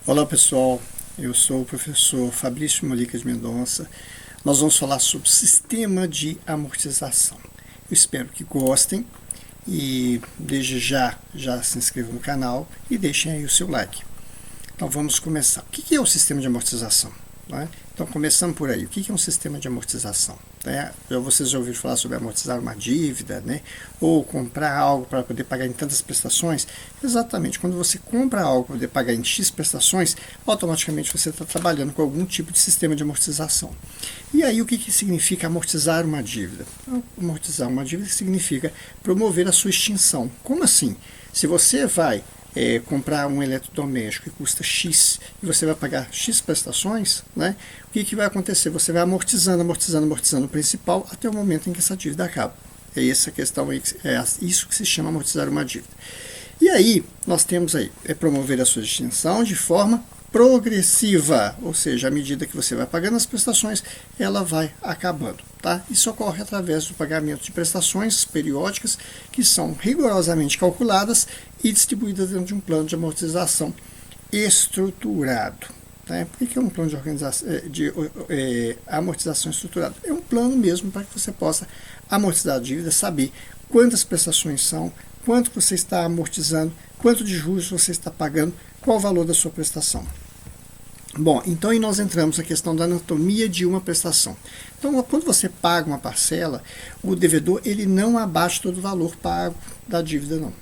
Olá pessoal, eu sou o professor Fabrício Molica de Mendonça. Nós vamos falar sobre sistema de amortização. Eu espero que gostem e desde já se inscrevam no canal e deixem aí o seu like. Então vamos começar. O que é o sistema de amortização? Então começando por aí, o que é um sistema de amortização? Vocês já ouviram falar sobre amortizar uma dívida, ou comprar algo para poder pagar em tantas prestações? Exatamente, quando você compra algo para poder pagar em X prestações, automaticamente você está trabalhando com algum tipo de sistema de amortização. E aí o que significa amortizar uma dívida? Amortizar uma dívida significa promover a sua extinção. Como assim? Se você vai comprar um eletrodoméstico que custa X e você vai pagar X prestações, o que vai acontecer? Você vai amortizando o principal até o momento em que essa dívida acaba. É essa questão, é isso que se chama amortizar uma dívida. E aí, nós temos aí, promover a sua extinção de forma progressiva, ou seja, à medida que você vai pagando as prestações, ela vai acabando. Isso ocorre através do pagamento de prestações periódicas que são rigorosamente calculadas e distribuídas dentro de um plano de amortização estruturado. Por que é um plano de amortização estruturado? É um plano mesmo para que você possa amortizar a dívida, saber quantas prestações são, quanto você está amortizando, quanto de juros você está pagando, qual o valor da sua prestação. Bom, então aí nós entramos na questão da anatomia de uma prestação. Então, quando você paga uma parcela, o devedor ele não abate todo o valor pago da dívida, não.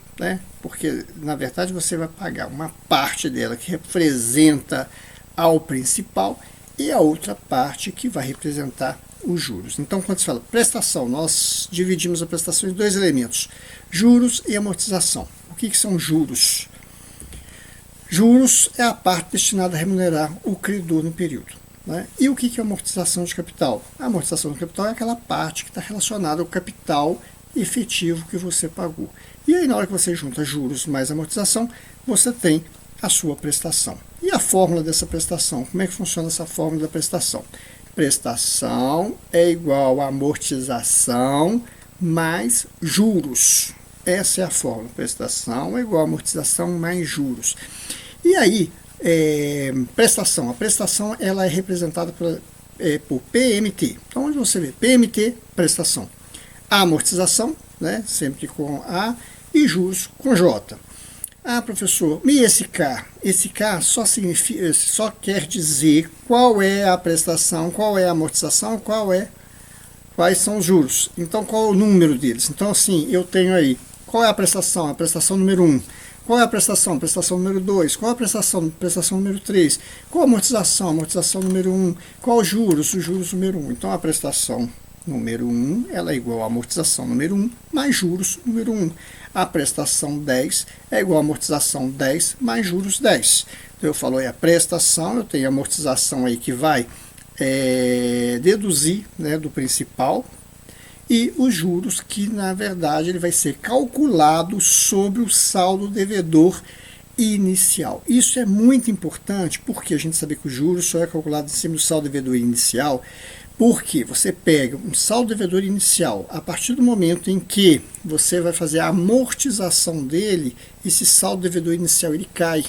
Porque, na verdade, você vai pagar uma parte dela que representa ao principal e a outra parte que vai representar os juros. Então, quando se fala prestação, nós dividimos a prestação em dois elementos, juros e amortização. O que são juros? Juros é a parte destinada a remunerar o credor no período. E o que é amortização de capital? A amortização de capital é aquela parte que está relacionada ao capital efetivo que você pagou. E aí, na hora que você junta juros mais amortização, você tem a sua prestação. E a fórmula dessa prestação? Como é que funciona essa fórmula da prestação? Prestação é igual a amortização mais juros. Essa é a fórmula. Prestação é igual a amortização mais juros. E aí, prestação. A prestação ela é representada por PMT. Então, onde você vê PMT, prestação. A amortização, sempre com A, e juros com J. Professor, e esse K? Esse K só quer dizer qual é a prestação, qual é a amortização, quais são os juros. Então, qual é o número deles? Então, assim, eu tenho aí, qual é a prestação? A prestação número 1. Qual é a prestação? Prestação número 2. Qual é a prestação? Prestação número 3. Qual a amortização? Amortização número 1. Qual os juros? Os juros número 1. Então, a prestação número 1 ela é igual à amortização número 1 mais juros número 1. A prestação 10 é igual à amortização 10 mais juros 10. Então, eu falo aí a prestação, eu tenho a amortização aí que vai deduzir do principal, e os juros que, na verdade, ele vai ser calculado sobre o saldo devedor inicial. Isso é muito importante, porque a gente sabe que o juros só é calculado em cima do saldo devedor inicial, porque você pega um saldo devedor inicial, a partir do momento em que você vai fazer a amortização dele, esse saldo devedor inicial ele cai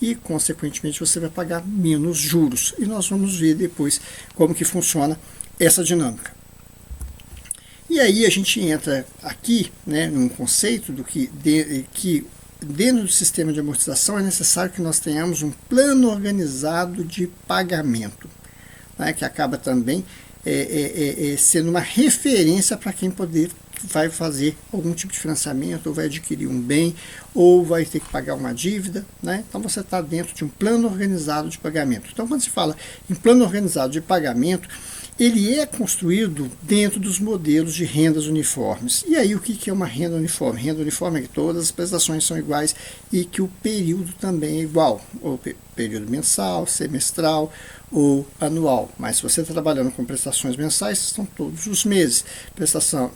e, consequentemente, você vai pagar menos juros. E nós vamos ver depois como que funciona essa dinâmica. E aí a gente entra aqui num conceito do que dentro do sistema de amortização é necessário que nós tenhamos um plano organizado de pagamento, que acaba também sendo uma referência para quem vai fazer algum tipo de financiamento, ou vai adquirir um bem, ou vai ter que pagar uma dívida. Então você está dentro de um plano organizado de pagamento. Então, quando se fala em plano organizado de pagamento, ele é construído dentro dos modelos de rendas uniformes. E aí, o que é uma renda uniforme? Renda uniforme é que todas as prestações são iguais e que o período também é igual, ou período mensal, semestral ou anual. Mas se você está trabalhando com prestações mensais, são todos os meses.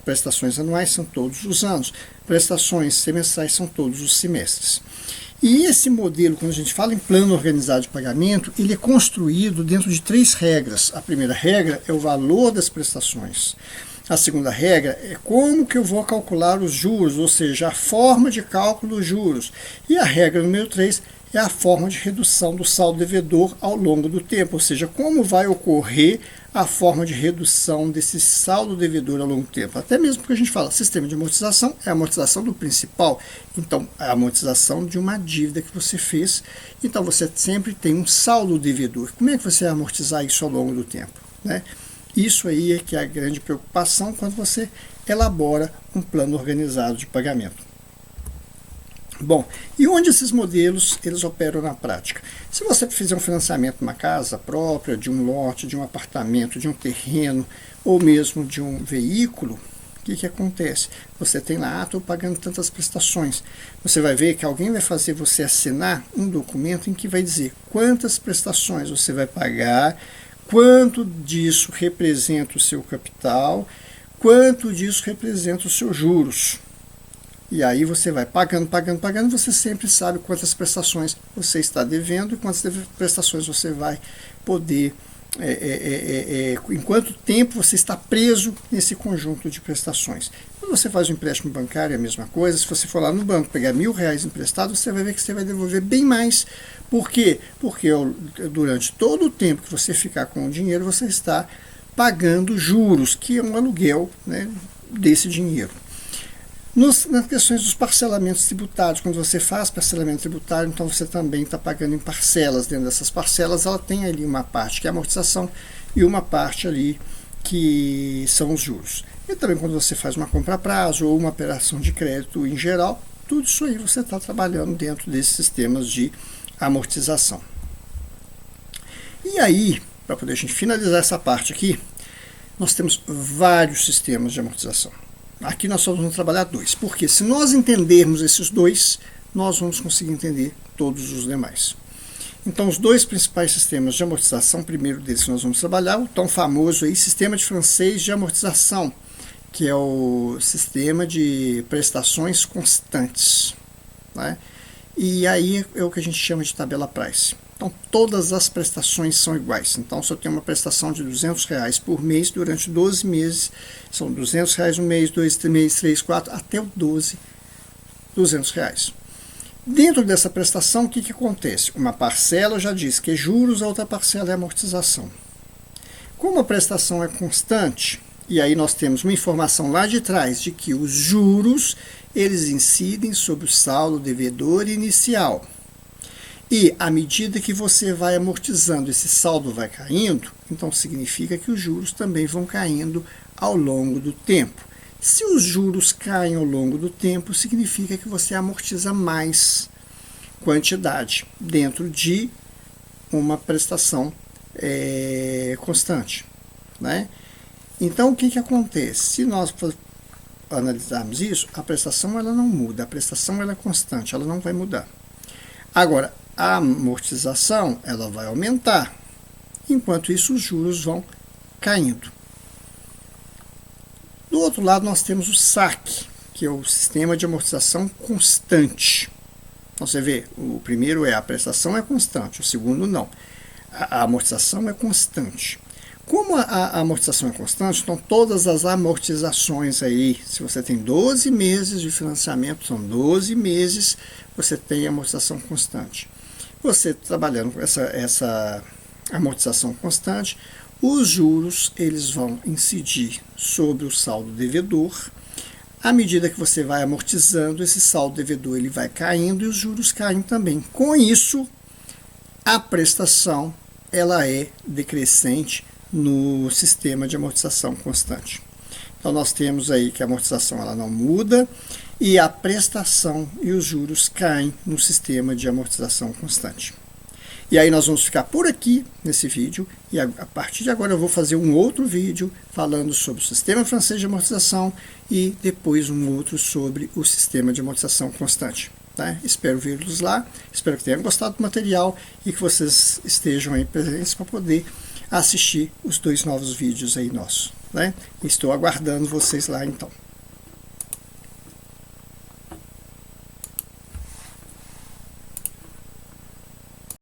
Prestações anuais são todos os anos. Prestações semestrais são todos os semestres. E esse modelo, quando a gente fala em plano organizado de pagamento, ele é construído dentro de 3 regras. A primeira regra é o valor das prestações. A segunda regra é como que eu vou calcular os juros, ou seja, a forma de cálculo dos juros. E a regra número 3 é a forma de redução do saldo devedor ao longo do tempo, ou seja, como vai ocorrer a forma de redução desse saldo devedor ao longo do tempo. Até mesmo porque a gente fala, sistema de amortização é a amortização do principal, então é a amortização de uma dívida que você fez, então você sempre tem um saldo devedor. Como é que você vai amortizar isso ao longo do tempo, né? Isso aí é que é a grande preocupação quando você elabora um plano organizado de pagamento. Bom, e onde esses modelos eles operam na prática? Se você fizer um financiamento de uma casa própria, de um lote, de um apartamento, de um terreno, ou mesmo de um veículo, o que acontece? Você tem lá, estou pagando tantas prestações. Você vai ver que alguém vai fazer você assinar um documento em que vai dizer quantas prestações você vai pagar, quanto disso representa o seu capital, quanto disso representa os seus juros. E aí você vai pagando, você sempre sabe quantas prestações você está devendo e quantas prestações você vai poder, em quanto tempo você está preso nesse conjunto de prestações. Quando você faz um empréstimo bancário é a mesma coisa, se você for lá no banco pegar R$1.000 emprestado, você vai ver que você vai devolver bem mais. Por quê? Porque durante todo o tempo que você ficar com o dinheiro, você está pagando juros, que é um aluguel, né, desse dinheiro. Nas questões dos parcelamentos tributários, quando você faz parcelamento tributário, então você também está pagando em parcelas. Dentro dessas parcelas, ela tem ali uma parte que é a amortização e uma parte ali que são os juros. E também quando você faz uma compra a prazo ou uma operação de crédito em geral, tudo isso aí você está trabalhando dentro desses sistemas de amortização. E aí, para poder a gente finalizar essa parte aqui, nós temos vários sistemas de amortização. Aqui nós só vamos trabalhar dois, porque se nós entendermos esses dois, nós vamos conseguir entender todos os demais. Então, os dois principais sistemas de amortização, o primeiro deles que nós vamos trabalhar, o tão famoso aí, sistema de francês de amortização, que é o sistema de prestações constantes, né? E aí é o que a gente chama de tabela price. Então, todas as prestações são iguais. Então, se eu tenho uma prestação de R$200 por mês durante 12 meses, são R$200 um mês, 2 meses, 3, 4, até o 12, R$200. Dentro dessa prestação, o que acontece? Uma parcela, eu já disse, que é juros, a outra parcela é amortização. Como a prestação é constante, e aí nós temos uma informação lá de trás de que os juros, eles incidem sobre o saldo devedor inicial. E à medida que você vai amortizando, esse saldo vai caindo, então significa que os juros também vão caindo ao longo do tempo. Se os juros caem ao longo do tempo, significa que você amortiza mais quantidade dentro de uma prestação constante, né? Então, o que acontece? Se nós analisarmos isso, a prestação ela não muda, a prestação ela é constante, ela não vai mudar. Agora, a amortização ela vai aumentar, enquanto isso os juros vão caindo. Do outro lado nós temos o SAC, que é o sistema de amortização constante. Então você vê, o primeiro é a prestação é constante, o segundo não. A amortização é constante. Como a amortização é constante, então todas as amortizações aí, se você tem 12 meses de financiamento, são 12 meses, você tem amortização constante. Você trabalhando com essa amortização constante, os juros eles vão incidir sobre o saldo devedor. À medida que você vai amortizando, esse saldo devedor ele vai caindo e os juros caem também. Com isso, a prestação ela é decrescente no sistema de amortização constante. Então nós temos aí que a amortização ela não muda e a prestação e os juros caem no sistema de amortização constante. E aí nós vamos ficar por aqui nesse vídeo e a partir de agora eu vou fazer um outro vídeo falando sobre o sistema francês de amortização e depois um outro sobre o sistema de amortização constante. Tá? Espero vê-los lá, espero que tenham gostado do material e que vocês estejam aí presentes para poder assistir os 2 novos vídeos aí nossos, né? Estou aguardando vocês lá então.